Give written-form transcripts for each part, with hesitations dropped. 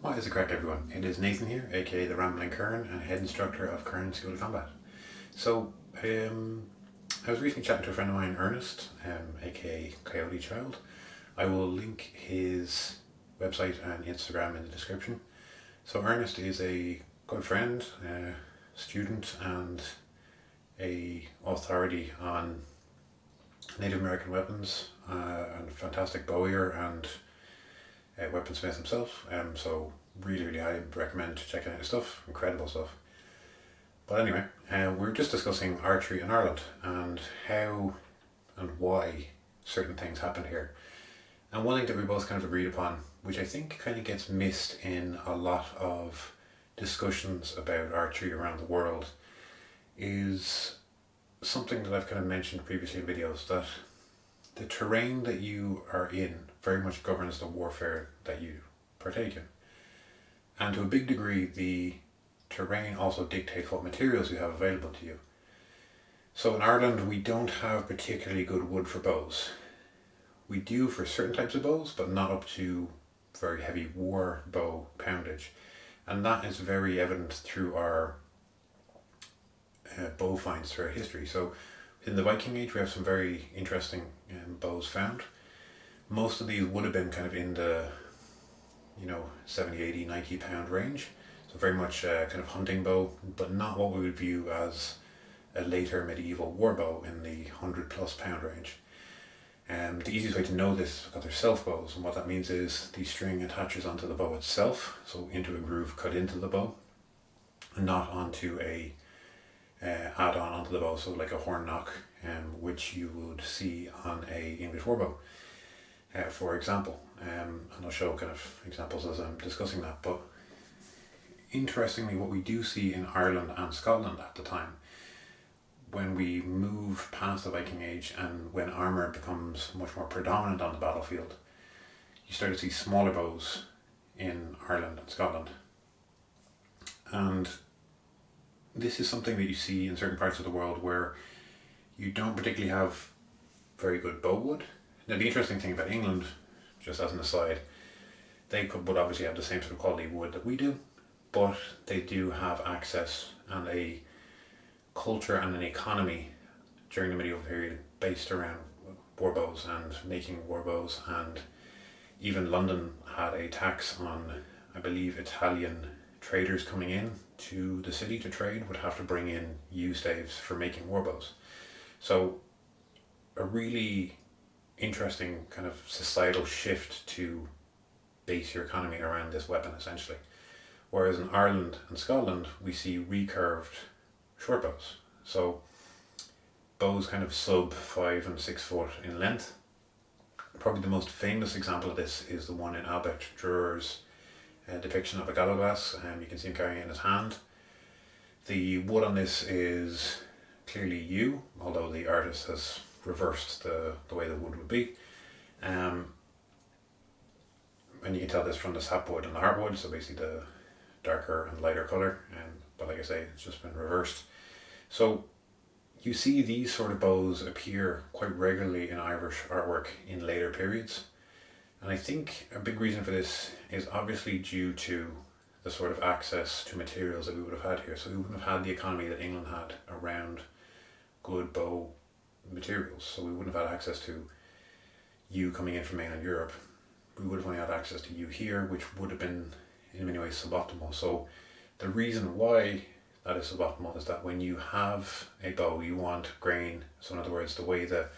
What is the crack, everyone? It is Nathan here, aka the Rambling Kern, and head instructor of Kern School of Combat. So, I was recently chatting to a friend of mine, Ernest, aka Coyote Child. I will link his website and Instagram in the description. So Ernest is a good friend, student, and a authority on Native American weapons, and a fantastic bowier and weaponsmith himself. So really highly recommend checking out his stuff. Incredible stuff. But anyway, we were just discussing archery in Ireland and how and why certain things happen here. And one thing that we both kind of agreed upon, which I think kind of gets missed in a lot of discussions about archery around the world, is something that I've kind of mentioned previously in videos, that the terrain that you are in very much governs the warfare that you partake in. And to a big degree, the terrain also dictates what materials you have available to you. So in Ireland, we don't have particularly good wood for bows. We do for certain types of bows, but not up to very heavy war bow poundage. And that is very evident through our bow finds throughout history. So in the Viking Age, we have some very interesting bows found. Most of these would have been kind of in the 70, 80, 90 pound range. So very much kind of hunting bow, but not what we would view as a later medieval war bow in the 100+ pound range. The easiest way to know this is because they're self bows, and what that means is the string attaches onto the bow itself, so into a groove cut into the bow, and not onto a add-on onto the bow, so like a horn knock, which you would see on a English war bow, for example. And I'll show kind of examples as I'm discussing that. But interestingly, what we do see in Ireland and Scotland at the time, when we move past the Viking Age and when armour becomes much more predominant on the battlefield, you start to see smaller bows in Ireland and Scotland. And this is something that you see in certain parts of the world where you don't particularly have very good bow wood. Now, the interesting thing about England, just as an aside, they would obviously have the same sort of quality wood that we do, but they do have access and a culture and an economy during the medieval period based around war bows and making war bows. And even London had a tax on, I believe, Italian traders coming in to the city to trade would have to bring in yew staves for making war bows. So a really interesting kind of societal shift to base your economy around this weapon, essentially. Whereas in Ireland and Scotland, we see recurved short bows. So bows kind of sub 5 and 6 foot in length. Probably the most famous example of this is the one in Albert Durer's depiction of a gallowglass, and you can see him carrying it in his hand. The wood on this is clearly yew, although the artist has reversed the way the wood would be. And you can tell this from the sapwood and the heartwood, so basically the darker and lighter colour, but like I say, it's just been reversed. So you see these sort of bows appear quite regularly in Irish artwork in later periods. And I think a big reason for this is obviously due to the sort of access to materials that we would have had here. So we wouldn't have had the economy that England had around good bow materials. So we wouldn't have had access to yew coming in from mainland Europe. We would have only had access to yew here, which would have been in many ways suboptimal. So the reason why that is suboptimal is that when you have a bow, you want grain. So in other words, the way the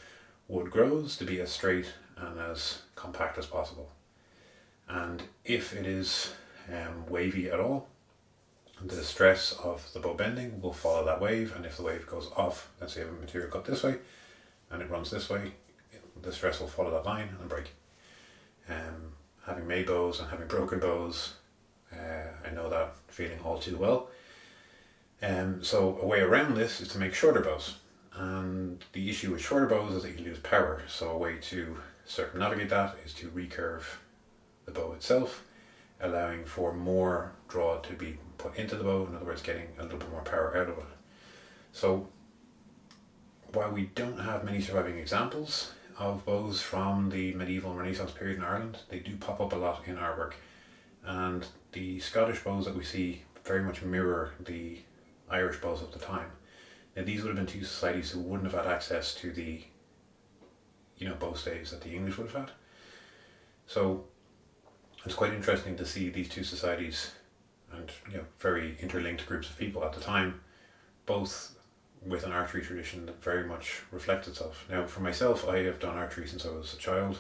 wood grows to be as straight and as compact as possible. And if it is wavy at all, the stress of the bow bending will follow that wave. And if the wave goes off, let's say you have a material cut this way and it runs this way, the stress will follow that line and break. Having made bows and having broken bows, I know that feeling all too well. So a way around this is to make shorter bows. And the issue with shorter bows is that you lose power. So a way to circumnavigate that is to recurve the bow itself, allowing for more draw to be put into the bow, in other words getting a little bit more power out of it. So while we don't have many surviving examples of bows from the medieval and Renaissance period in Ireland, they do pop up a lot in artwork, and the Scottish bows that we see very much mirror the Irish bows of the time. Now these would have been two societies who wouldn't have had access to the bow staves that the English would have had. So it's quite interesting to see these two societies and very interlinked groups of people at the time, both with an archery tradition that very much reflects itself. Now for myself, I have done archery since I was a child.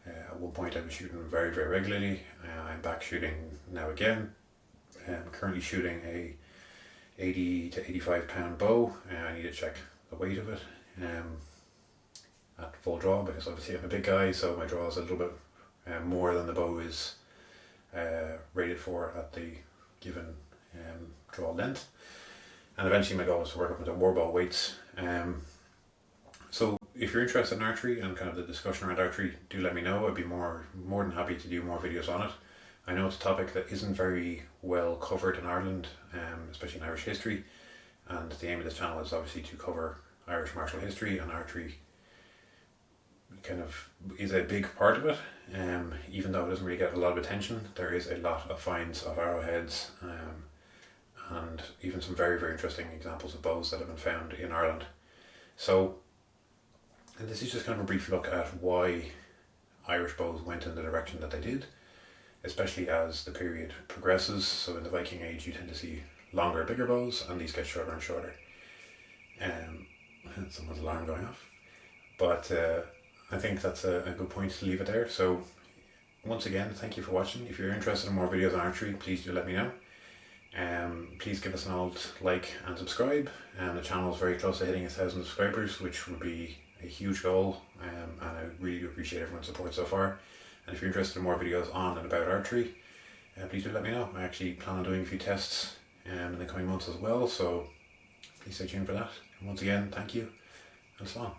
At one point I was shooting very, very regularly. I'm back shooting now again. I'm currently shooting a 80 to 85 pound bow. I need to check the weight of it at full draw, because obviously I'm a big guy, so my draw is a little bit more than the bow is rated for at the given draw length. And eventually my goal is to work up into war bow weights. So if you're interested in archery and kind of the discussion around archery, do let me know. I'd be more than happy to do more videos on it. I know it's a topic that isn't very well covered in Ireland, especially in Irish history, and the aim of this channel is obviously to cover Irish martial history, and archery kind of is a big part of it. Even though it doesn't really get a lot of attention, there is a lot of finds of arrowheads and even some very, very interesting examples of bows that have been found in Ireland. So, and this is just kind of a brief look at why Irish bows went in the direction that they did, especially as the period progresses. So in the Viking Age you tend to see longer, bigger bows, and these get shorter and shorter. Someone's alarm going off. But I think that's a good point to leave it there. So once again, thank you for watching. If you're interested in more videos on archery, please do let me know. Please give us an old like and subscribe. The channel is very close to hitting 1,000 subscribers, which would be a huge goal, and I really do appreciate everyone's support so far. And if you're interested in more videos on and about archery, please do let me know. I actually plan on doing a few tests in the coming months as well, so please stay tuned for that. And once again, thank you, and so on.